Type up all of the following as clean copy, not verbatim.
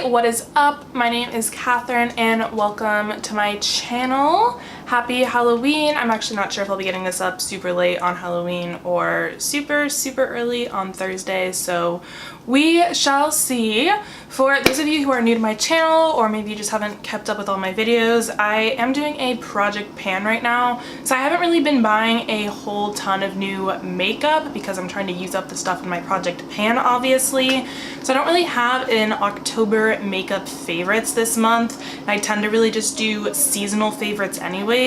what is up? My name is Catherine and welcome to my channel. Happy Halloween. I'm actually not sure if I'll be getting this up super late on Halloween or super early on Thursday, so we shall see. For those of you who are new to my channel, or maybe you just haven't kept up with all my videos, I am doing a project pan right now. So I haven't really been buying a whole ton of new makeup because I'm trying to use up the stuff in my project pan, obviously. So I don't really have an October makeup favorites this month. I tend to really just do seasonal favorites anyways.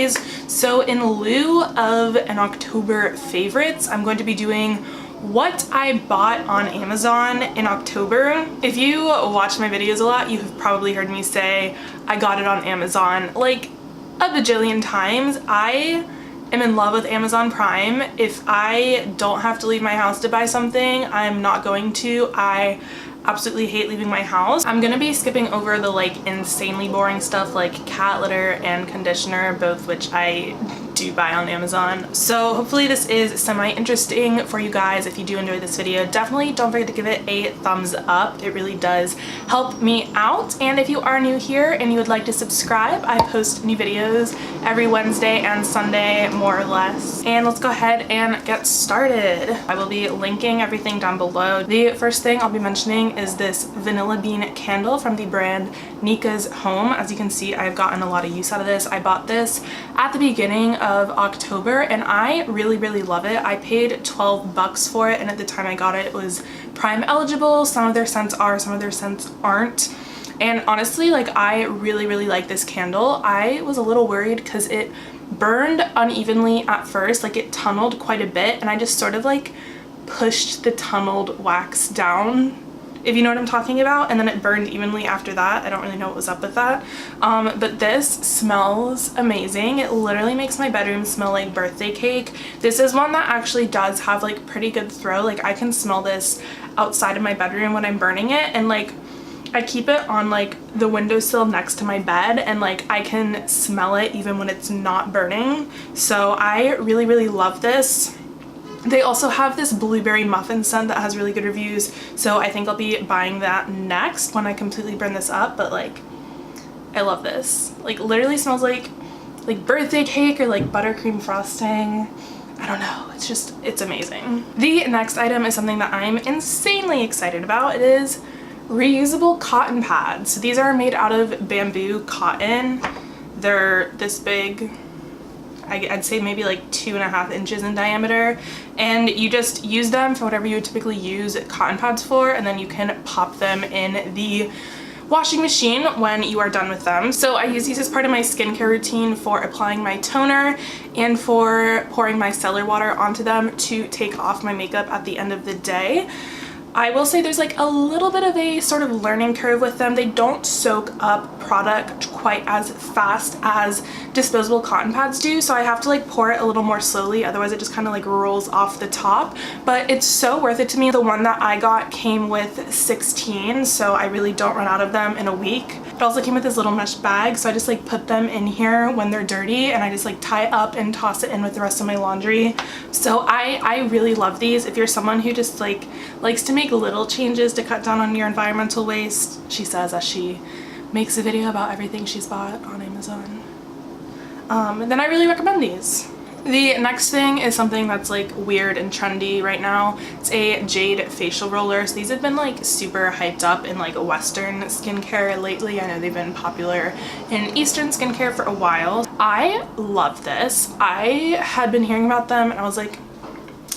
So in lieu of an October favorites, I'm going to be doing what I bought on Amazon in October. If you watch my videos a lot, you have probably heard me say I got it on Amazon like a bajillion times. I am in love with Amazon Prime. If I don't have to leave my house to buy something, I'm not going to. I absolutely hate leaving my house. I'm gonna be skipping over the like insanely boring stuff like cat litter and conditioner, both which I do buy on Amazon. So hopefully this is semi-interesting for you guys. If you do enjoy this video, definitely don't forget to give it a thumbs up. It really does help me out. And if you are new here and you would like to subscribe, I post new videos every Wednesday and Sunday, more or less. And let's go ahead and get started. I will be linking everything down below. The first thing I'll be mentioning is this vanilla bean candle from the brand Nika's Home. As you can see, I've gotten a lot of use out of this. I bought this at the beginning of October and I really love it. I paid 12 bucks for it, and at the time I got it, it was Prime eligible. Some of their scents are, some of their scents aren't. And honestly, like, I really like this candle. I was a little worried because it burned unevenly at first, like it tunneled quite a bit, and I just sort of like pushed the tunneled wax down, if you know what I'm talking about, and then it burned evenly after that. I don't really know what was up with that. But this smells amazing. It literally makes my bedroom smell like birthday cake. This is one that actually does have like pretty good throw. Like, I can smell this outside of my bedroom when I'm burning it, and like I keep it on like the windowsill next to my bed, and like I can smell it even when it's not burning. So I really love this. They also have this blueberry muffin scent that has really good reviews, so I think I'll be buying that next when I completely burn this up. But like, I love this. Like, literally smells like birthday cake or like buttercream frosting. I don't know, it's just, it's amazing. The next item is something that I'm insanely excited about. It is reusable cotton pads. So these are made out of bamboo cotton. They're this big. I'd say maybe like 2.5 inches in diameter, and you just use them for whatever you would typically use cotton pads for, and then you can pop them in the washing machine when you are done with them. So I use these as part of my skincare routine for applying my toner and for pouring my cellar water onto them to take off my makeup at the end of the day. I will say there's like a little bit of a sort of learning curve with them. They don't soak up product quite as fast as disposable cotton pads do, so I have to like pour it a little more slowly, otherwise it just kind of like rolls off the top. But it's so worth it to me. The one that I got came with 16, so I really don't run out of them in a week. It also came with this little mesh bag, so I just like put them in here when they're dirty, and I just like tie it up and toss it in with the rest of my laundry. So I really love these. If you're someone who just like likes to make little changes to cut down on your environmental waste, she says as she makes a video about everything she's bought on Amazon, then I really recommend these. The next thing is something that's like weird and trendy right now. It's a jade facial roller. So these have been like super hyped up in like Western skincare lately. I know they've been popular in Eastern skincare for a while. I love this. I had been hearing about them and I was like,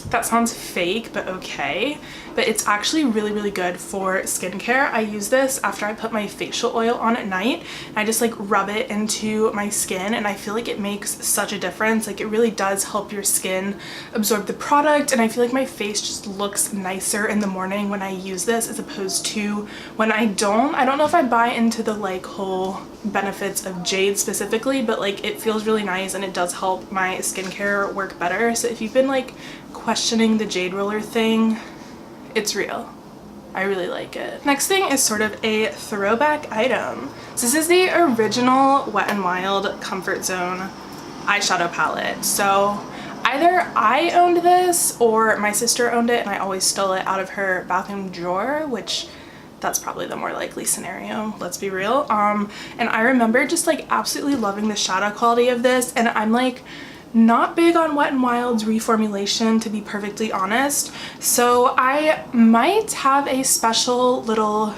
that sounds fake, but okay. But it's actually really good for skincare. I use this after I put my facial oil on at night. I just like rub it into my skin, and I feel like it makes such a difference. Like, it really does help your skin absorb the product, and I feel like my face just looks nicer in the morning when I use this as opposed to when I don't. I don't know if I buy into the like whole benefits of jade specifically, but like it feels really nice and it does help my skincare work better. So if you've been like questioning the jade roller thing, it's real. I really like it. Next thing is sort of a throwback item. So this is the original Wet n Wild Comfort Zone eyeshadow palette. So either I owned this or my sister owned it and I always stole it out of her bathroom drawer, which That's probably the more likely scenario, let's be real. And I remember just like absolutely loving the shadow quality of this, and I'm like not big on Wet n Wild's reformulation, to be perfectly honest. So I might have a special little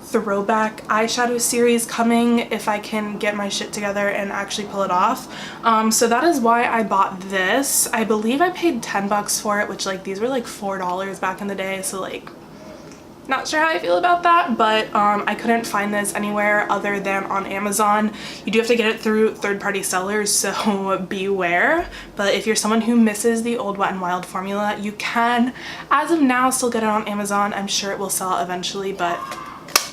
throwback eyeshadow series coming if I can get my shit together and actually pull it off. So that is why I bought this. I believe I paid 10 bucks for it, which like these were like $4 back in the day, so like not sure how I feel about that, but I couldn't find this anywhere other than on Amazon. You do have to get it through third-party sellers, so beware. But if you're someone who misses the old Wet n Wild formula, you can, as of now, still get it on Amazon. I'm sure it will sell out eventually, but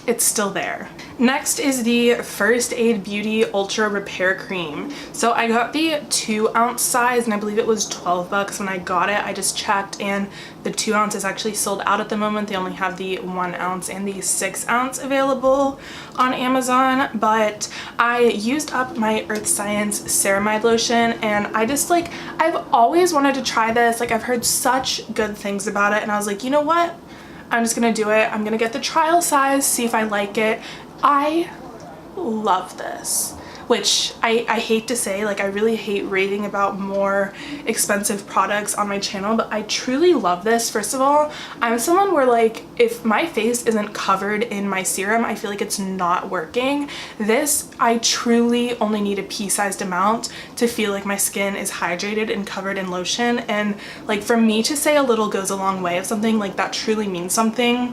it's still there. Next is the First Aid Beauty Ultra Repair Cream. So I got the 2-ounce size, and I believe it was 12 bucks when I got it. I just checked, and the 2-ounce is actually sold out at the moment. They only have the 1-ounce and the 6-ounce available on Amazon. But I used up my Earth Science ceramide lotion, and I just like, I've always wanted to try this. Like, I've heard such good things about it, and I was like, you know what? I'm just gonna do it. I'm gonna get the trial size, see if I like it. I love this, which I hate to say, like I really hate raving about more expensive products on my channel, but I truly love this. First of all, I'm someone where like if my face isn't covered in my serum, I feel like it's not working. This, I truly only need a pea-sized amount to feel like my skin is hydrated and covered in lotion, and like for me to say a little goes a long way of something, like that truly means something.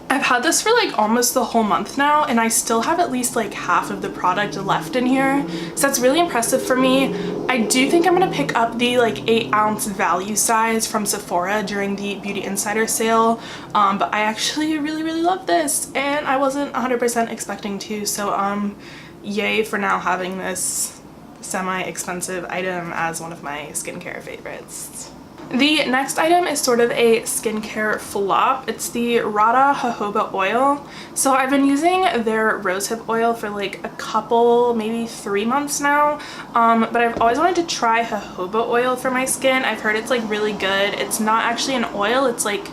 I've had this for like almost the whole month now, and I still have at least like half of the product left in here, so that's really impressive for me. I do think I'm gonna pick up the like 8-ounce value size from Sephora during the Beauty Insider sale, but I actually really love this, and I wasn't 100% expecting to, so yay for now having this semi-expensive item as one of my skincare favorites. The next item is sort of a skincare flop. It's the Radha Jojoba Oil. So I've been using their rosehip oil for like a couple, maybe 3 months now, but I've always wanted to try jojoba oil for my skin. I've heard it's like really good. It's not actually an oil, it's like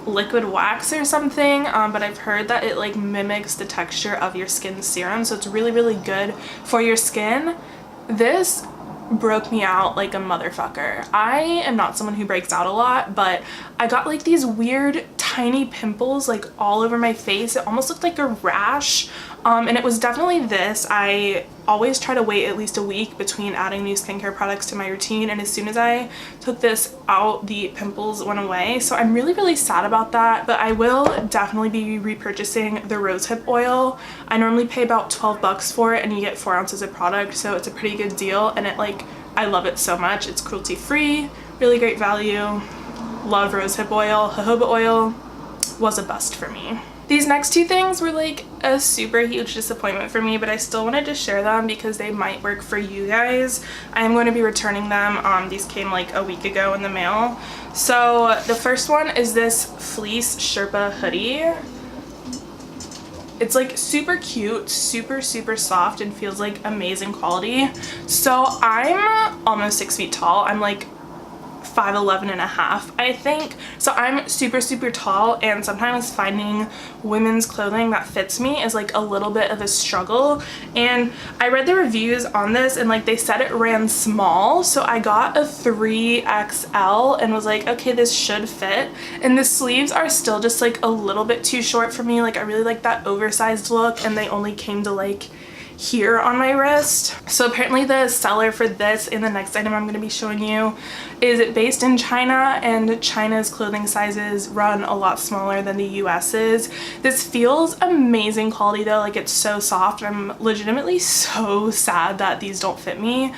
liquid wax or something, but I've heard that it like mimics the texture of your skin serum, so it's really good for your skin. This broke me out like a motherfucker. I am not someone who breaks out a lot, but I got like these weird tiny pimples like all over my face. It almost looked like a rash, and it was definitely this. I always try to wait at least a week between adding new skincare products to my routine, and as soon as I took this out, the pimples went away. So I'm really sad about that, but I will definitely be repurchasing the rosehip oil. I normally pay about 12 bucks for it, and you get 4 ounces of product, so it's a pretty good deal, and it like, I love it so much. It's cruelty free, really great value. Love rosehip oil. Jojoba oil was a bust for me. These next two things were like a super huge disappointment for me, but I still wanted to share them because they might work for you guys. I am going to be returning them. These came like a week ago in the mail. So the first one is this fleece Sherpa hoodie. It's like super cute, super soft, and feels like amazing quality. So I'm almost 6 feet tall. I'm like 5'11" and a half, I think. So I'm super tall, and sometimes finding women's clothing that fits me is like a little bit of a struggle. And I read the reviews on this, and like they said it ran small, so I got a 3XL and was like, okay, this should fit. And the sleeves are still just like a little bit too short for me. Like I really like that oversized look, and they only came to like here on my wrist. So apparently the seller for this and the next item I'm going to be showing you is based in China, and China's clothing sizes run a lot smaller than the US's. This feels amazing quality though, like it's so soft. I'm legitimately so sad that these don't fit me.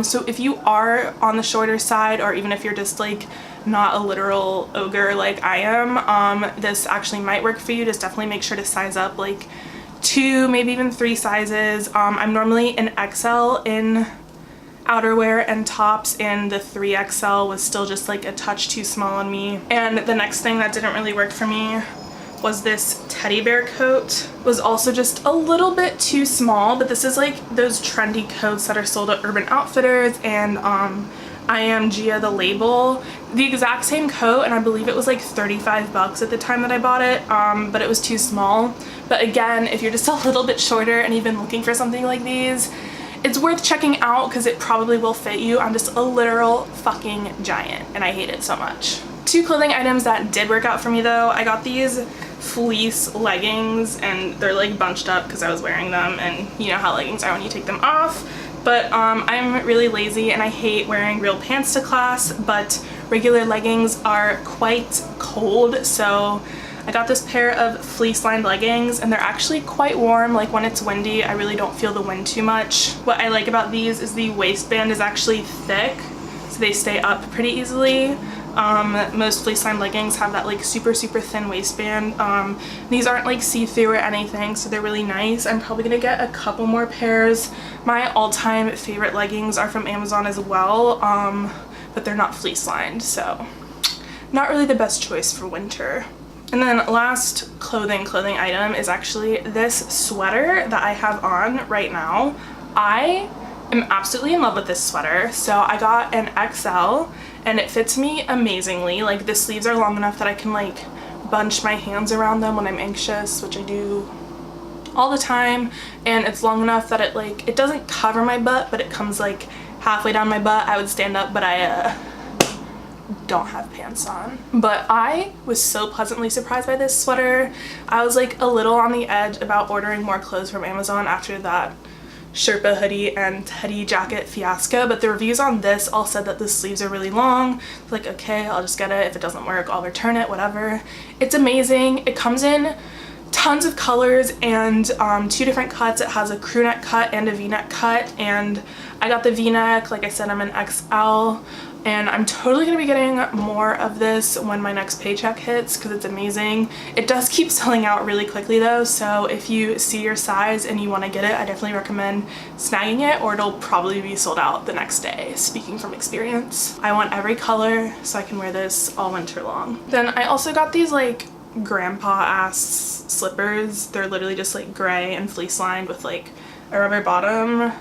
So if you are on the shorter side, or even if you're just like not a literal ogre like I am, this actually might work for you. Just definitely make sure to size up like 2, maybe even 3 sizes. I'm normally an XL in outerwear and tops, and the 3XL was still just like a touch too small on me. And the next thing that didn't really work for me was this teddy bear coat. Was also just a little bit too small, but this is like those trendy coats that are sold at Urban Outfitters, and I Am Gia the label. The exact same coat, and I believe it was like 35 bucks at the time that I bought it, but it was too small. But again, if you're just a little bit shorter and you've been looking for something like these, it's worth checking out because it probably will fit you. I'm just a literal fucking giant and I hate it so much. 2 clothing items that did work out for me though. I got these fleece leggings and they're like bunched up because I was wearing them, and you know how leggings are when you take them off. But I'm really lazy and I hate wearing real pants to class, but regular leggings are quite cold, so I got this pair of fleece lined leggings and they're actually quite warm. Like when it's windy, I really don't feel the wind too much. What I like about these is the waistband is actually thick, so they stay up pretty easily. Most fleece lined leggings have that like super thin waistband. These aren't like see-through or anything, so they're really nice. I'm probably gonna get a couple more pairs. My all-time favorite leggings are from Amazon as well, but they're not fleece lined, so not really the best choice for winter. And then last clothing item is actually this sweater that I have on right now. I am absolutely in love with this sweater. So I got an XL and it fits me amazingly. Like the sleeves are long enough that I can like bunch my hands around them when I'm anxious, which I do all the time, and it's long enough that it doesn't cover my butt, but it comes like halfway down my butt. I would stand up, but I don't have pants on. But I was so pleasantly surprised by this sweater. I was like a little on the edge about ordering more clothes from Amazon after that Sherpa hoodie and teddy jacket fiasco, but the reviews on this all said that the sleeves are really long. Like, okay, I'll just get it. If it doesn't work, I'll return it, whatever. It's amazing. It comes in tons of colors and 2 different cuts. It has a crew neck cut and a v-neck cut, and I got the v-neck. Like I said, I'm an XL, and I'm totally gonna be getting more of this when my next paycheck hits because it's amazing. It does keep selling out really quickly though, so if you see your size and you want to get it, I definitely recommend snagging it, or it'll probably be sold out the next day, speaking from experience. I want every color so I can wear this all winter long. Then I also got these like grandpa ass slippers. They're literally just like gray and fleece lined with like a rubber bottom.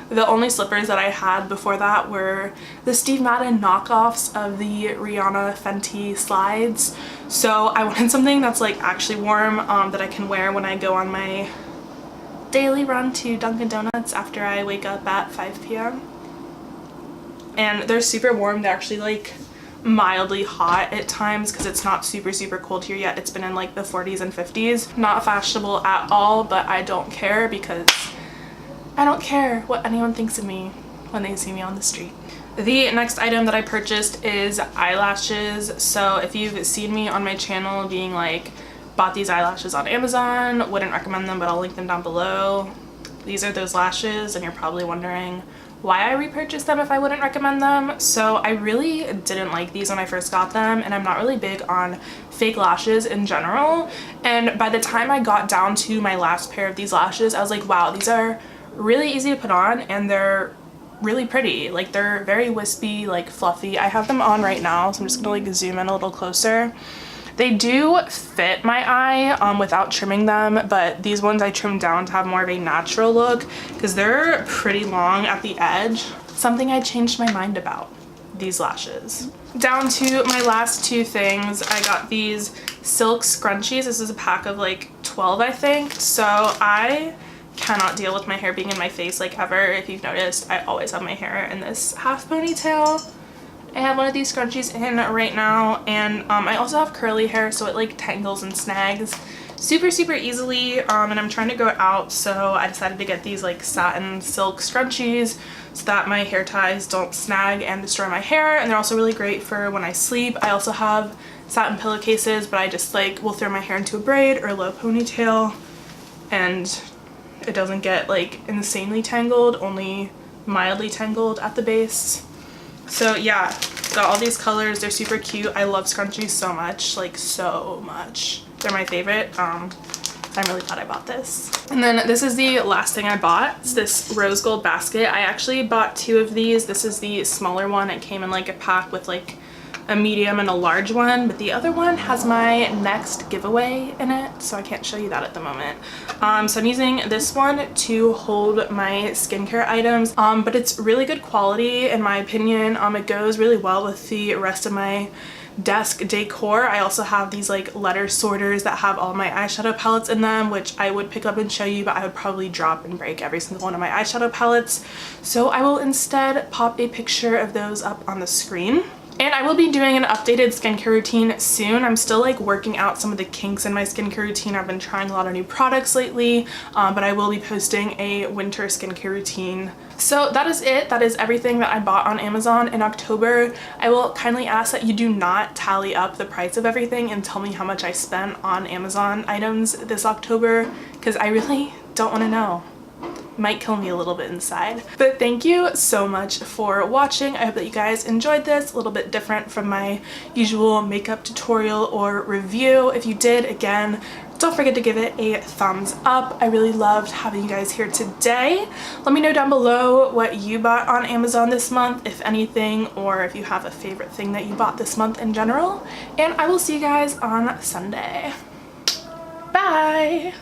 The only slippers that I had before that were the Steve Madden knockoffs of the Rihanna Fenty slides. So I wanted something that's like actually warm, that I can wear when I go on my daily run to Dunkin' Donuts after I wake up at 5 p.m. And they're super warm. They're actually like mildly hot at times because it's not super cold here yet. It's been in like the 40s and 50s. Not fashionable at all, but I don't care because I don't care what anyone thinks of me when they see me on the street. The next item that I purchased is eyelashes. So if you've seen me on my channel being like, bought these eyelashes on Amazon, wouldn't recommend them, but I'll link them down below. These are those lashes, and you're probably wondering why I repurchased them if I wouldn't recommend them. So I really didn't like these when I first got them, and I'm not really big on fake lashes in general. And by the time I got down to my last pair of these lashes, I was like, wow, these are really easy to put on and they're really pretty. Like they're very wispy, like fluffy. I have them on right now, so I'm just gonna like zoom in a little closer. They do fit my eye without trimming them, but these ones I trimmed down to have more of a natural look because they're pretty long at the edge. Something I changed my mind about, these lashes. Down to my last 2 things, I got these silk scrunchies. This is a pack of like 12, I think. So I cannot deal with my hair being in my face like ever. If you've noticed, I always have my hair in this half ponytail. I have one of these scrunchies in right now, and I also have curly hair, so it like tangles and snags super easily, and I'm trying to grow it out, so I decided to get these like satin silk scrunchies so that my hair ties don't snag and destroy my hair. And they're also really great for when I sleep. I also have satin pillowcases, but I just like will throw my hair into a braid or a low ponytail, and it doesn't get like insanely tangled, only mildly tangled at the base. So yeah, got all these colors. They're super cute. I love scrunchies so much, like so much. They're my favorite. I'm really glad I bought this. And then this is the last thing I bought. It's this rose gold basket. I actually bought 2 of these. This is the smaller one. It came in like a pack with like a medium and a large one, but the other one has my next giveaway in it, so I can't show you that at the moment. So I'm using this one to hold my skincare items, but it's really good quality in my opinion. It goes really well with the rest of my desk decor. I also have these like letter sorters that have all my eyeshadow palettes in them, which I would pick up and show you, but I would probably drop and break every single one of my eyeshadow palettes. So I will instead pop a picture of those up on the screen. And I will be doing an updated skincare routine soon. I'm still like working out some of the kinks in my skincare routine. I've been trying a lot of new products lately, but I will be posting a winter skincare routine. So that is it. That is everything that I bought on Amazon in October. I will kindly ask that you do not tally up the price of everything and tell me how much I spent on Amazon items this October, because I really don't want to know. Might kill me a little bit inside. But thank you so much for watching. I hope that you guys enjoyed this, a little bit different from my usual makeup tutorial or review. If you did, again, don't forget to give it a thumbs up. I really loved having you guys here today. Let me know down below what you bought on Amazon this month, if anything, or if you have a favorite thing that you bought this month in general. And I will see you guys on Sunday. Bye!